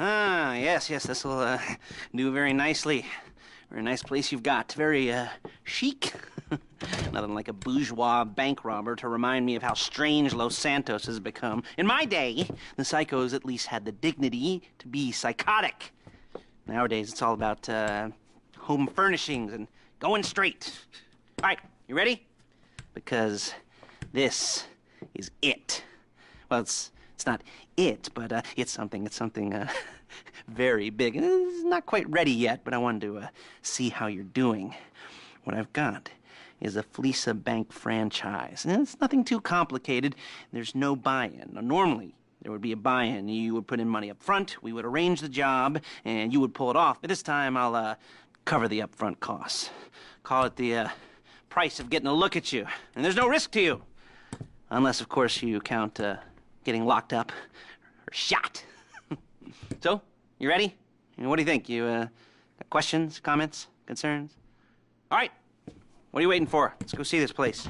Ah, yes, this will do very nicely. Very nice place you've got. Very chic. Nothing like a bourgeois bank robber to remind me of how strange Los Santos has become. In my day, the psychos at least had the dignity to be psychotic. Nowadays, it's all about home furnishings and going straight. All right, you ready? Because this is it. Well, it's not it, but it's something very big. It's not quite ready yet, but I wanted to see how you're doing. What I've got is a Fleeca bank franchise. And it's nothing too complicated. There's no buy-in. Now, normally, there would be a buy-in. You would put in money up front, we would arrange the job, and you would pull it off. But this time, I'll cover the upfront costs. Call it the price of getting a look at you. And there's no risk to you. Unless, of course, you count getting locked up or shot. So, you ready? What do you think? You got questions, comments, concerns? All right. What are you waiting for? Let's go see this place.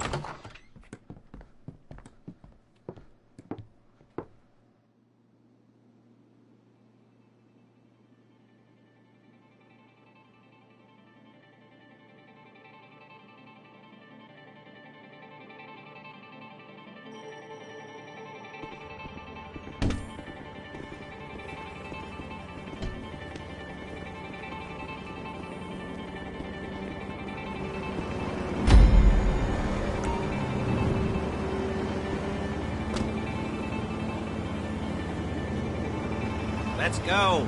Let's go.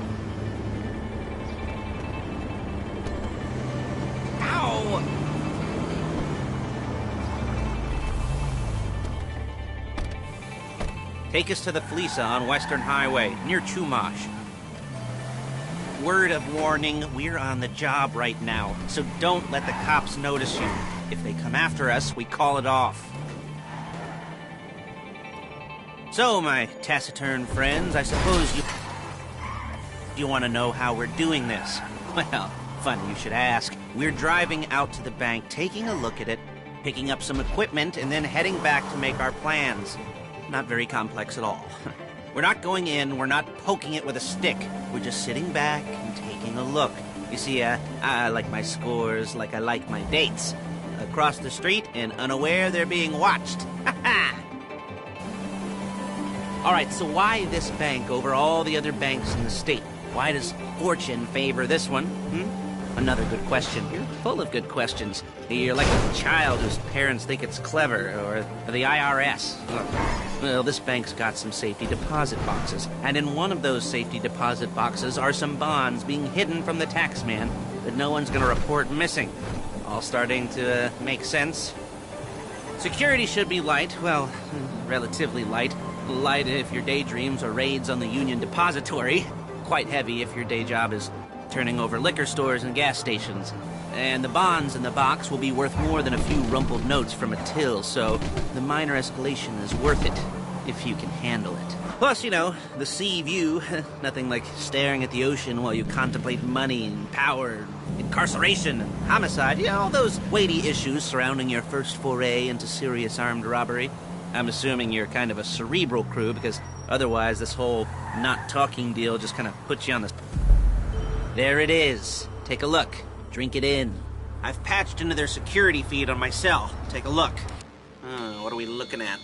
Ow! Take us to the Fleeca on Western Highway, near Chumash. Word of warning, we're on the job right now, so don't let the cops notice you. If they come after us, we call it off. So, my taciturn friends, I suppose you want to know how we're doing this? Well, funny you should ask. We're driving out to the bank, taking a look at it, picking up some equipment, and then heading back to make our plans. Not very complex at all. We're not going in, we're not poking it with a stick. We're just sitting back and taking a look. You see, I like my scores like I like my dates. Across the street and unaware they're being watched. Ha ha! All right, so why this bank over all the other banks in the state? Why does fortune favor this one? Another good question. You're full of good questions. You're like a child whose parents think it's clever, or the IRS. Well, this bank's got some safety deposit boxes, and in one of those safety deposit boxes are some bonds being hidden from the tax man that no one's gonna report missing. All starting to make sense? Security should be light, well, relatively light. Light if your daydreams are raids on the Union Depository. Quite heavy if your day job is turning over liquor stores and gas stations. And the bonds in the box will be worth more than a few rumpled notes from a till, so the minor escalation is worth it, if you can handle it. Plus, you know, the sea view, nothing like staring at the ocean while you contemplate money and power, incarceration and homicide, you know, all those weighty issues surrounding your first foray into serious armed robbery. I'm assuming you're kind of a cerebral crew, because otherwise this whole not talking deal just kind of puts you on the... There it is. Take a look. Drink it in. I've patched into their security feed on my cell. Take a look. What are we looking at?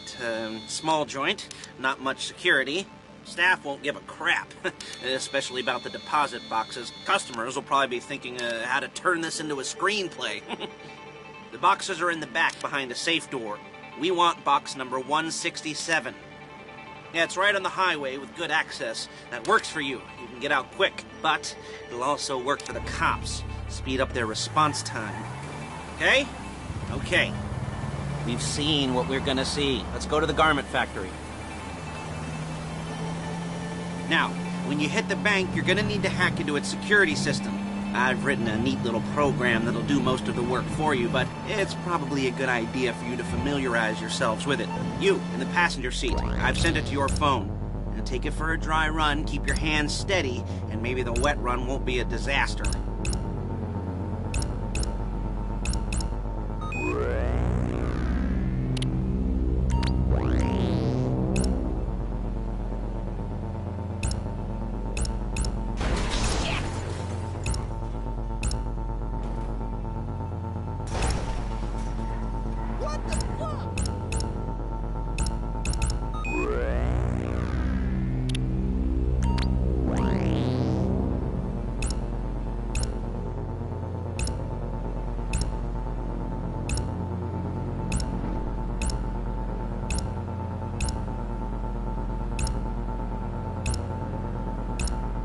Small joint, not much security. Staff won't give a crap, especially about the deposit boxes. Customers will probably be thinking how to turn this into a screenplay. The boxes are in the back behind a safe door. We want box number 167. Yeah, it's right on the highway with good access. That works for you. You can get out quick. But it'll also work for the cops. Speed up their response time. Okay? Okay. We've seen what we're gonna see. Let's go to the garment factory. Now, when you hit the bank, you're gonna need to hack into its security system. I've written a neat little program that'll do most of the work for you, but it's probably a good idea for you to familiarize yourselves with it. You, in the passenger seat, I've sent it to your phone. Now take it for a dry run, keep your hands steady, and maybe the wet run won't be a disaster.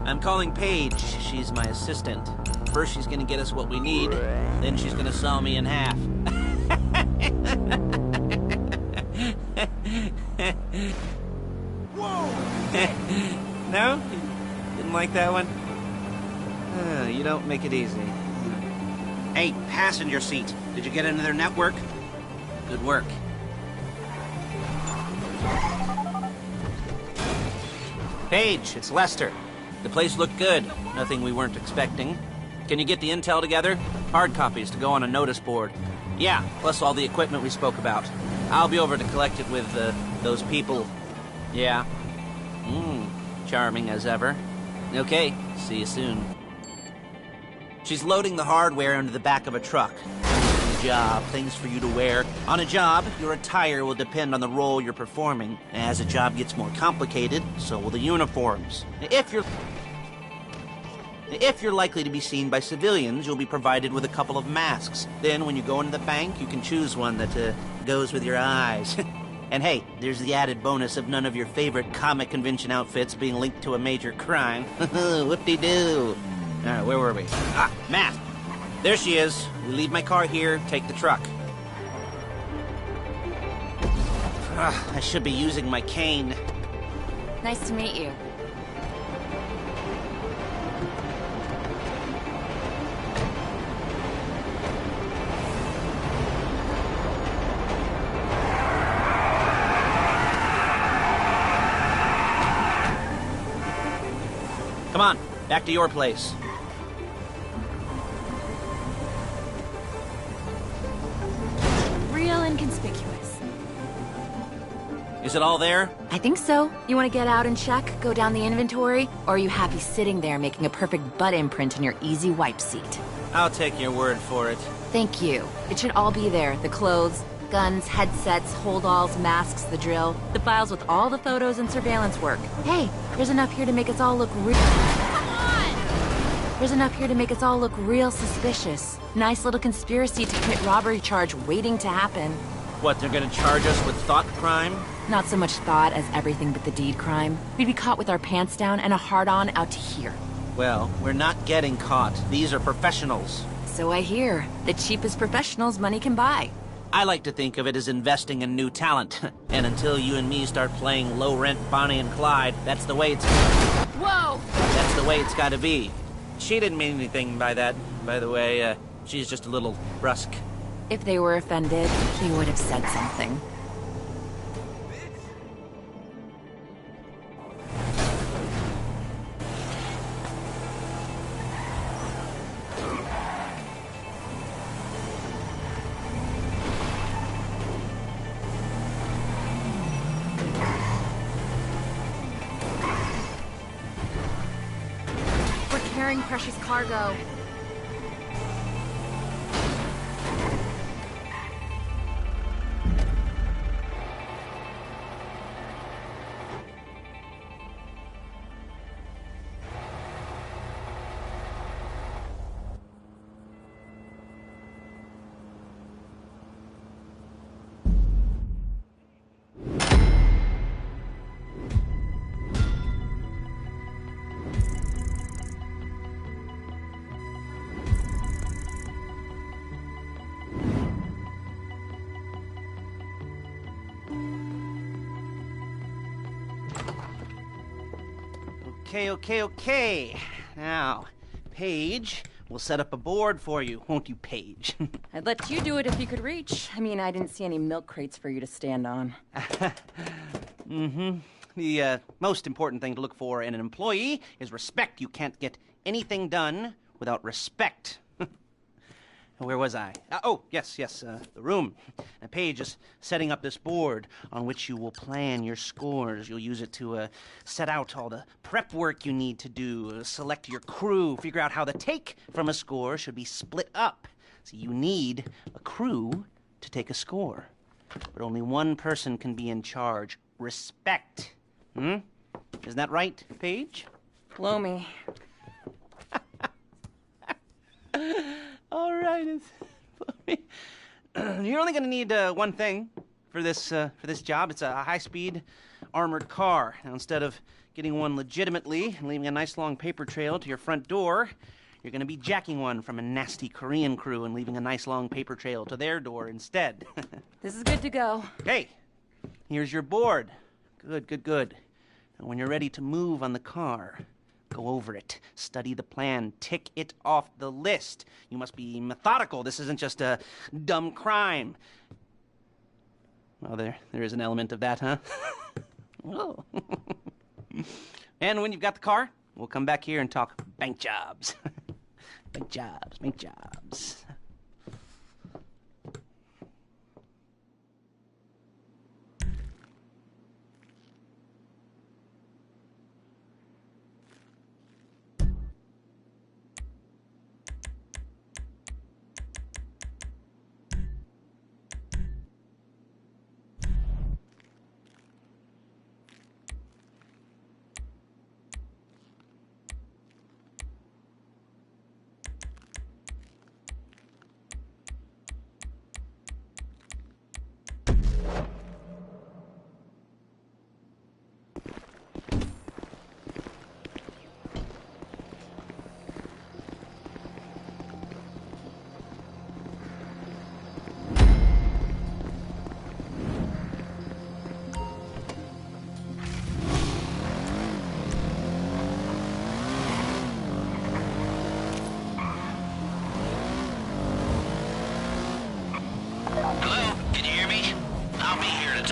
I'm calling Paige. She's my assistant. First she's gonna get us what we need, then she's gonna saw me in half. Whoa! No? Didn't like that one? You don't make it easy. Hey, passenger seat. Did you get into their network? Good work. Paige, it's Lester. The place looked good. Nothing we weren't expecting. Can you get the intel together? Hard copies to go on a notice board. Yeah, plus all the equipment we spoke about. I'll be over to collect it with, those people. Yeah. Charming as ever. Okay, see you soon. She's loading the hardware into the back of a truck. On a job, things for you to wear. On a job, your attire will depend on the role you're performing. As the job gets more complicated, so will the uniforms. If you're likely to be seen by civilians, you'll be provided with a couple of masks. Then, when you go into the bank, you can choose one that goes with your eyes. And hey, there's the added bonus of none of your favorite comic convention outfits being linked to a major crime. Whoop-de-doo. All right, where were we? Ah, Matt. There she is. We leave my car here, take the truck. I should be using my cane. Nice to meet you. Come on, back to your place. Real inconspicuous. Is it all there? I think so. You want to get out and check, go down the inventory, or are you happy sitting there making a perfect butt imprint in your easy wipe seat? I'll take your word for it. Thank you. It should all be there. The clothes, guns, headsets, holdalls, masks, the drill, the files with all the photos and surveillance work. Hey, there's enough here to make us all look real. Come on! There's enough here to make us all look real suspicious. Nice little conspiracy to commit robbery charge waiting to happen. What, they're gonna charge us with thought crime? Not so much thought as everything but the deed crime. We'd be caught with our pants down and a hard-on out to here. Well, we're not getting caught. These are professionals. So I hear. The cheapest professionals money can buy. I like to think of it as investing in new talent. And until you and me start playing low-rent Bonnie and Clyde, that's the way it's... Whoa! That's the way it's gotta be. She didn't mean anything by that, by the way. She's just a little brusque. If they were offended, he would have said something. Carrying precious cargo. Okay. Now, Paige, we'll set up a board for you, won't you, Paige? I'd let you do it if you could reach. I mean, I didn't see any milk crates for you to stand on. The most important thing to look for in an employee is respect. You can't get anything done without respect. Where was I? Yes, the room. Paige is setting up this board on which you will plan your scores. You'll use it to set out all the prep work you need to do, select your crew, figure out how the take from a score should be split up. So you need a crew to take a score. But only one person can be in charge. Respect. Isn't that right, Paige? Blow me. All right. You're only going to need one thing for this job. It's a high-speed armored car. Now, instead of getting one legitimately and leaving a nice long paper trail to your front door, you're going to be jacking one from a nasty Korean crew and leaving a nice long paper trail to their door instead. This is good to go. Hey, here's your board. Good, good, good. And when you're ready to move on the car, go over it, study the plan, tick it off the list. You must be methodical. This isn't just a dumb crime. Well, there is an element of that, huh? Oh. And when you've got the car, we'll come back here and talk bank jobs. Bank jobs, bank jobs.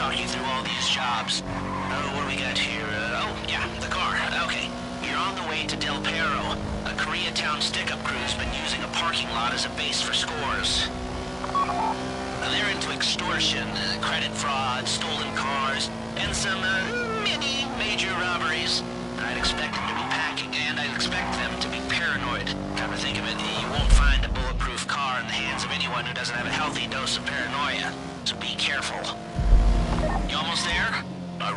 talk you through all these jobs. What do we got here? Yeah, the car. Okay. You're on the way to Del Perro. A Koreatown stick-up crew's been using a parking lot as a base for scores. They're into extortion, credit fraud, stolen cars, and some, many major robberies. I'd expect them to be packing, and I'd expect them to be paranoid. Come to think of it, you won't find a bulletproof car in the hands of anyone who doesn't have a healthy dose of paranoia. So be careful. You almost there?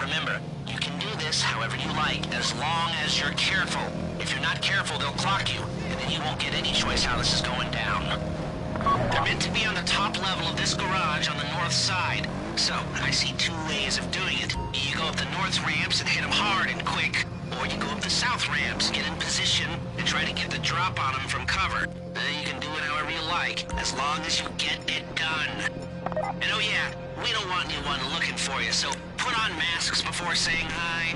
Remember, you can do this however you like, as long as you're careful. If you're not careful, they'll clock you, and then you won't get any choice how this is going down. They're meant to be on the top level of this garage on the north side. So, I see two ways of doing it. You go up the north ramps and hit them hard and quick, or you go up the south ramps, get in position, and try to get the drop on them from cover. You can do it however you like, as long as you get it done. And oh yeah, we don't want anyone looking for you, so put on masks before saying hi.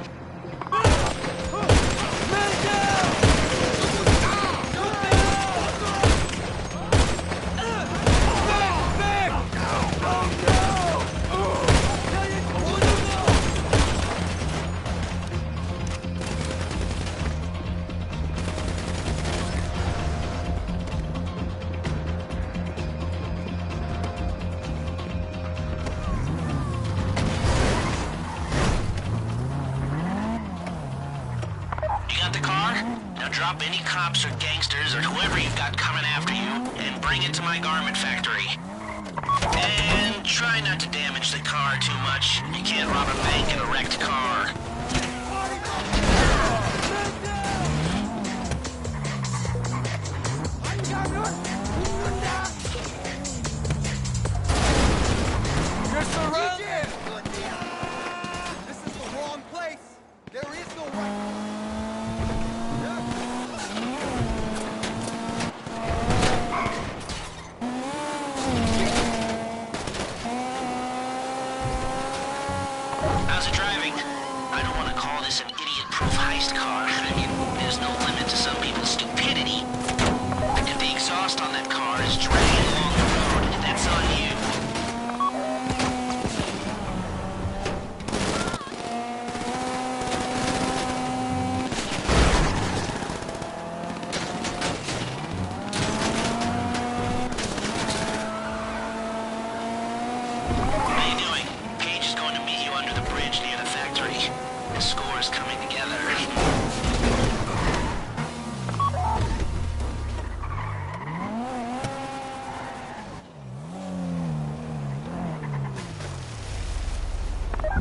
Man down! Drop any cops or gangsters or whoever you've got coming after you, and bring it to my garment factory. And try not to damage the car too much. You can't rob a bank in a wrecked car. You're surrounded! This is the wrong place! There is no right... How's it driving? I don't want to call this an idiot-proof heist car. I mean, there's no limit to some people's stupidity. If the exhaust on that car is dragging along the road, that's on you. How you doing? Paige is going to meet you under the bridge near the factory. The score is coming together.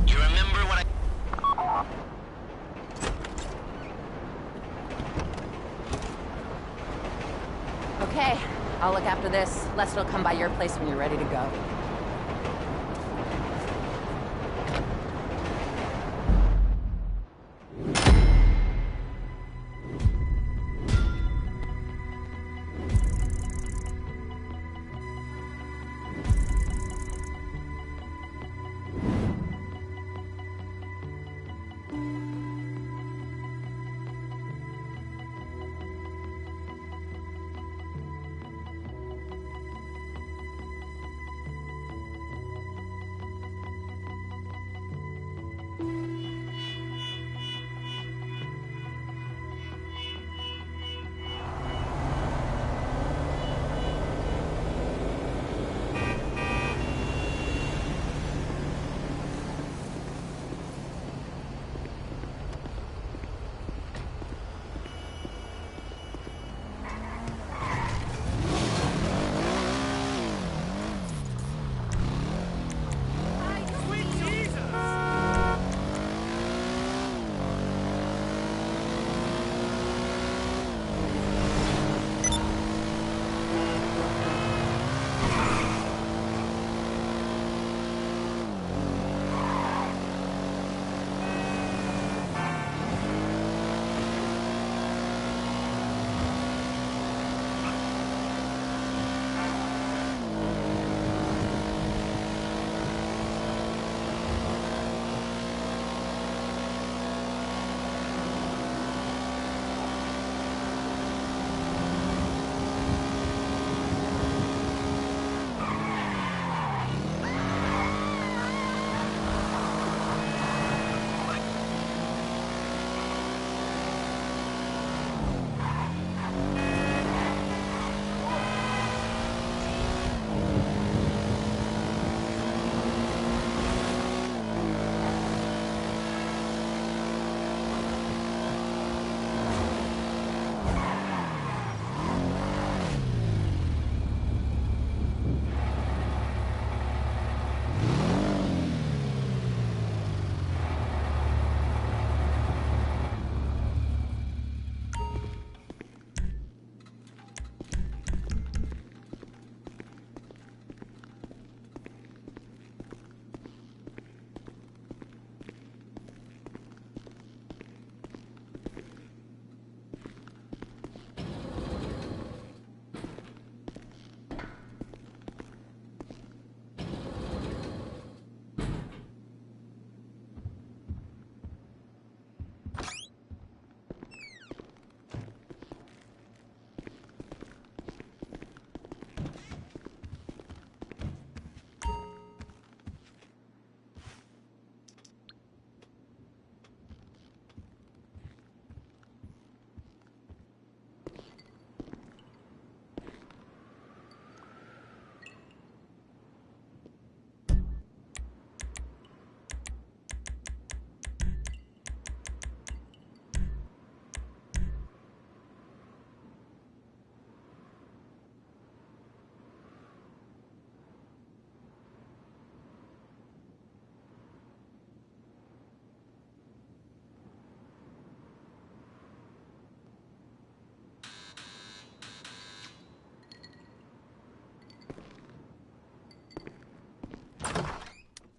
You remember what I... Okay, I'll look after this. Lester will come by your place when you're ready to go.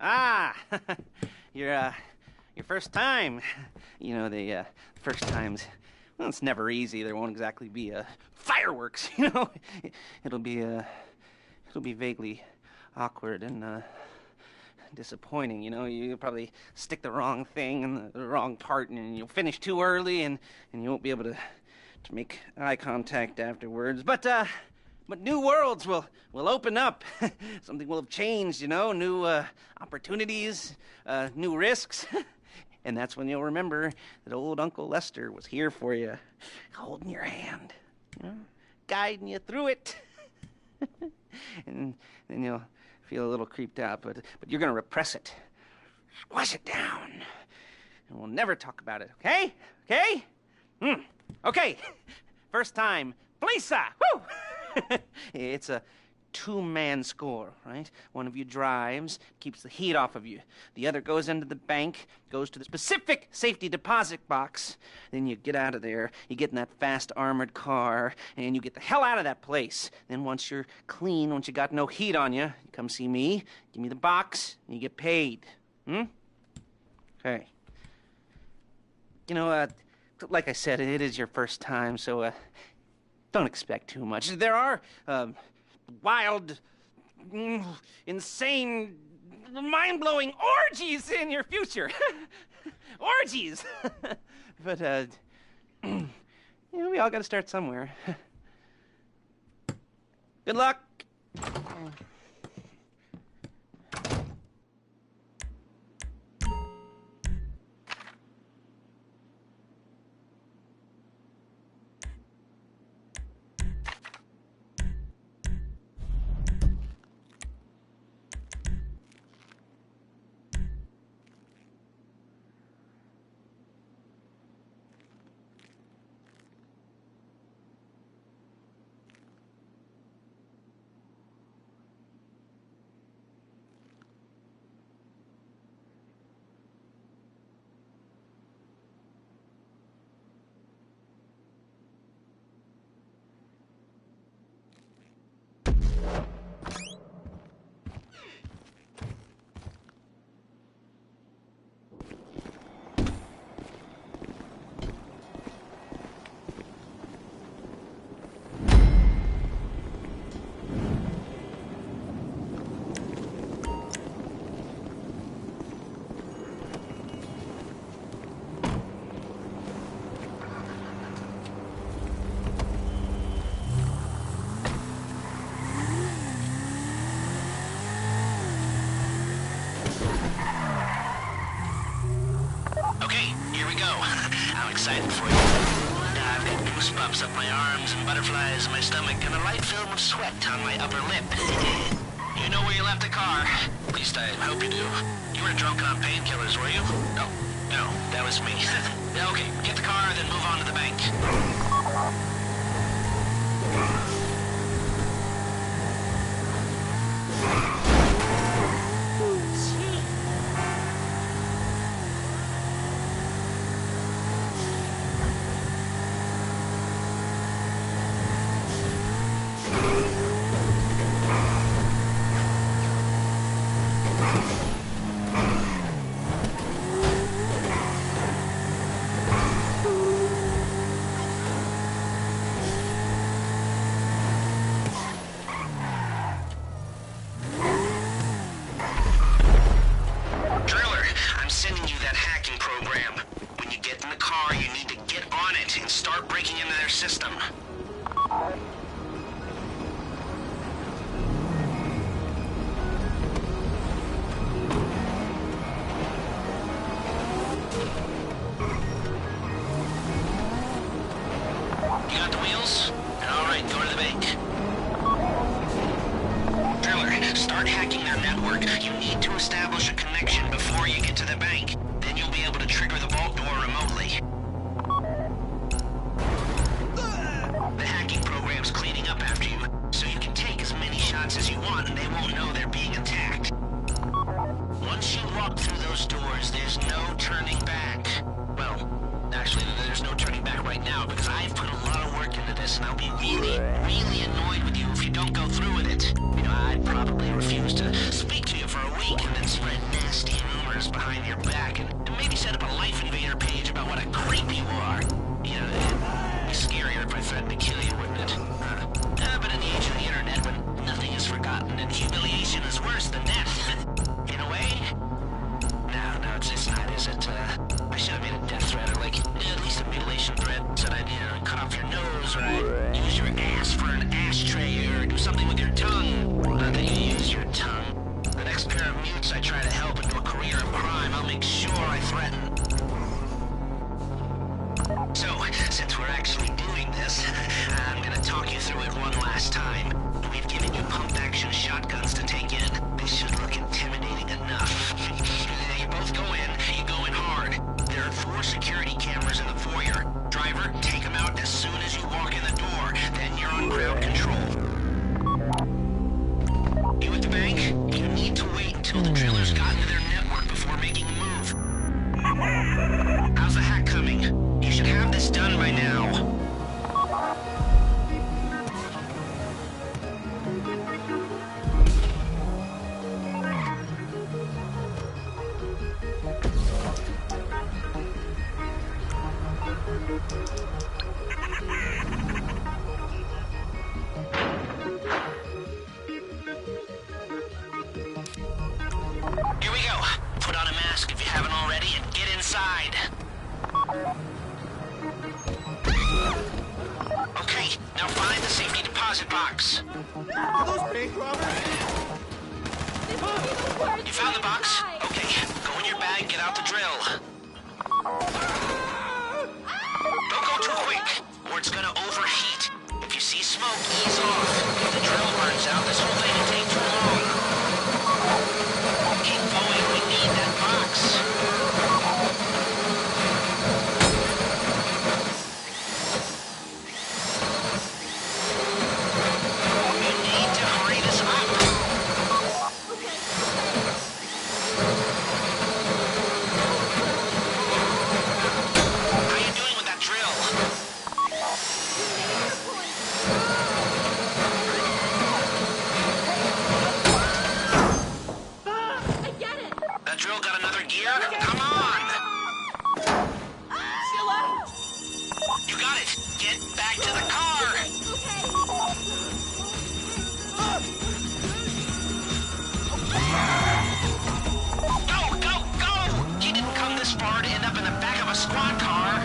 Ah, your first time. You know, the first times, well, it's never easy. There won't exactly be fireworks, you know. It'll be vaguely awkward and disappointing, you know. You'll probably stick the wrong thing in the wrong part, and you'll finish too early, and you won't be able to make eye contact afterwards. But new worlds will open up. Something will have changed, you know. New opportunities, new risks. And that's when you'll remember that old Uncle Lester was here for you, holding your hand, you know, guiding you through it. And then you'll feel a little creeped out, but you're gonna repress it, squash it down, and we'll never talk about it. Okay? Okay? Okay. First time, Fleeca. Woo! It's a two-man score, right? One of you drives, keeps the heat off of you. The other goes into the bank, goes to the specific safety deposit box. Then you get out of there, you get in that fast armored car, and you get the hell out of that place. Then once you're clean, once you got no heat on you, you come see me, give me the box, and you get paid. Okay. You know, like I said, it is your first time, so don't expect too much. There are wild, insane, mind-blowing orgies in your future. Orgies! But, you know, we all gotta start somewhere. Good luck! I'm excited for you. I've got goosebumps up my arms and butterflies in my stomach and a light film of sweat on my upper lip. You know where you left the car? At least I hope you do. You were drunk on painkillers, were you? No, that was me. Okay, get the car, then move on to the bank. System. You got the wheels? All right, go to the bank. Driller, start hacking their network. You need to establish a connection before you get to the bank. Then you'll be able to trigger the vault door remotely. The hacking program's cleaning up after you, so you can take as many shots as you want and they won't know they're being attacked. Once you walk through those doors, there's no turning back. Well, actually, there's no turning back right now because I've put a lot of work into this and I'll be really, really annoyed with you if you don't go through with it. You know, I'd probably refuse to speak to you for a week and then spread that'd be killing, wouldn't it? But in the age of the internet, when nothing is forgotten and humiliation is worse than death, in a way. No, it's not, is it? I should have made a death threat, or like, at least a mutilation threat. Said I'd, cut off your nose, or I'd use your ass for an ashtray, or do something with your tongue. Not that you use your tongue. The next pair of mutes I try to help into a career of crime, I'll make sure I threaten. So, since we're actually doing this, I'm gonna talk you through it one last time. We've given you pump-action shotguns to take in. They should look intimidating enough. You both go in, you go in hard. There are 4 security cameras in the foyer. Driver, take them out as soon as you walk in the door. Then you're on crowd control. You at the bank? You need to wait until the drillers got into their network before making a move. How's the hack coming? You should have this done by now. Here we go. Put on a mask if you haven't already and get inside. Okay, now find the safety deposit box. Are those bank robbers? You found the box? Okay, go in your bag, get out the drill. Don't go too quick, or it's gonna overheat. If you see smoke, ease off. If the drill burns out, this whole thing will take too long. Keep going, we need that box. You need to hurry this up. How you doing with that drill? I get it! That drill got another gear? Come on! Sheila! You got it! Get back to the car! Go, go, go! You didn't come this far to end up in the back of a squad car.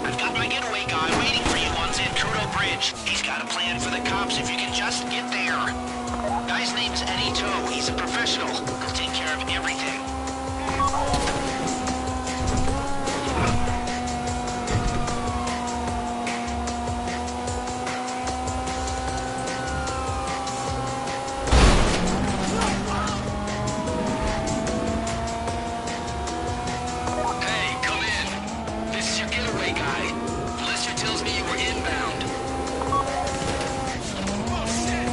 I've got my getaway guy waiting for you on Zancudo Bridge. He's got a plan for the cops if you can just get there. Guy's name's Eddie Toe. He's a professional. He'll take care of everything. Hey, come in. This is your getaway guy. Lester tells me you were inbound. Oh, shit!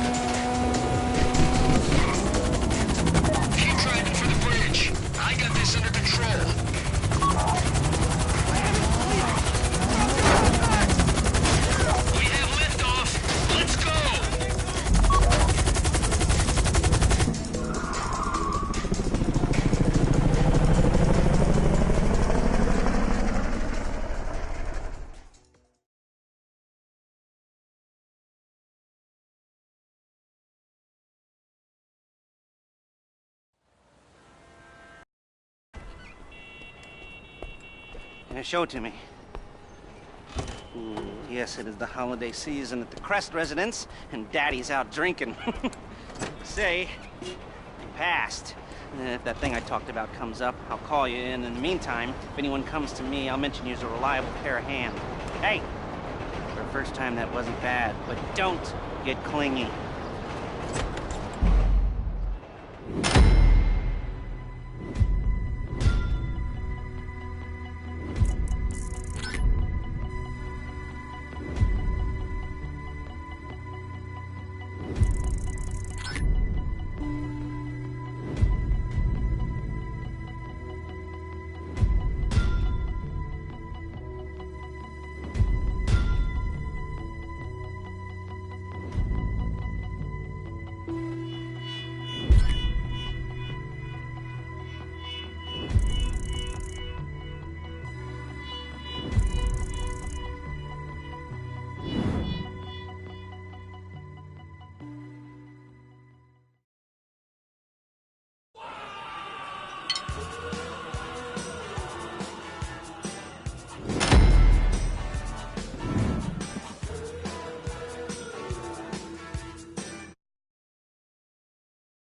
Keep driving for the bridge. I got this under control. We have liftoff. Let's go! Show it to me. Yes, it is the holiday season at the Crest residence, and Daddy's out drinking. Say, passed. If that thing I talked about comes up, I'll call you in. In the meantime, if anyone comes to me, I'll mention you as a reliable pair of hands. Hey, for the first time that wasn't bad, but don't get clingy.